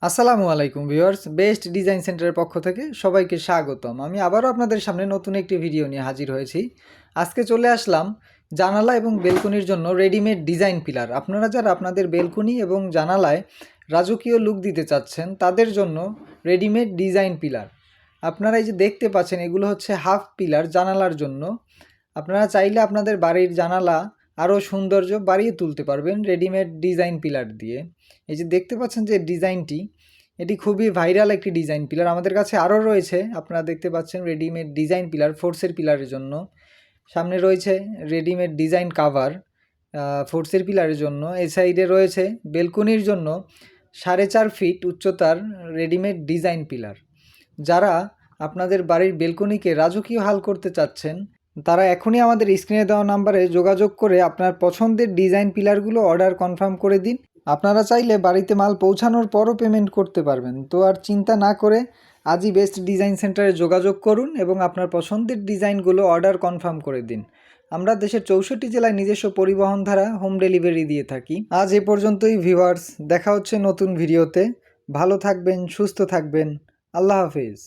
আসসালামু আলাইকুম viewers, best design সেন্টারের পক্ষ থেকে সবাইকে স্বাগতম। আমি আবারও আপনাদের সামনে নতুন একটি ভিডিও নিয়ে হাজির হয়েছি। আজকে চলে আসলাম জানালা এবং বেলকনির জন্য রেডিমেড ডিজাইন পিলার। আপনারা যারা আপনাদের বেলকনি এবং জানালায় রাজকীয় লুক দিতে চাচ্ছেন তাদের জন্য রেডিমেড ডিজাইন পিলার। আপনারা এই যে দেখতে পাচ্ছেন, এগুলো হচ্ছে হাফ পিলার জানালার জন্য। আপনারা চাইলে আপনাদের বাড়ির জানালা আরও সৌন্দর্য বাড়িয়ে তুলতে পারবেন রেডিমেড ডিজাইন পিলার দিয়ে। এই যে দেখতে পাচ্ছেন যে ডিজাইনটি, এটি খুবই ভাইরাল একটি ডিজাইন পিলার। আমাদের কাছে আরও রয়েছে, আপনারা দেখতে পাচ্ছেন রেডিমেড ডিজাইন পিলার ফোর্সের পিলারের জন্য। সামনে রয়েছে রেডিমেড ডিজাইন কাভার ফোর্সের পিলারের জন্য। এই সাইডে রয়েছে বেলকনির জন্য 4.5 ফিট উচ্চতার রেডিমেড ডিজাইন পিলার। যারা আপনাদের বাড়ির বেলকনিকে রাজকীয় হাল করতে চাচ্ছেন তারা এখনই আমাদের স্ক্রিনে দেওয়া নাম্বারে যোগাযোগ করে আপনার পছন্দের ডিজাইন পিলারগুলো অর্ডার কনফার্ম করে দিন। আপনারা চাইলে বাড়িতে মাল পৌঁছানোর পরও পেমেন্ট করতে পারবেন। তো আর চিন্তা না করে আজই বেস্ট ডিজাইন সেন্টারে যোগাযোগ করুন এবং আপনার পছন্দের ডিজাইনগুলো অর্ডার কনফার্ম করে দিন। আমরা দেশের 64 জেলায় নিজস্ব পরিবহন দ্বারা হোম ডেলিভারি দিয়ে থাকি। আজ এ পর্যন্তই ভিউয়ার্স, দেখা হচ্ছে নতুন ভিডিওতে। ভালো থাকবেন, সুস্থ থাকবেন। আল্লাহ হাফেজ।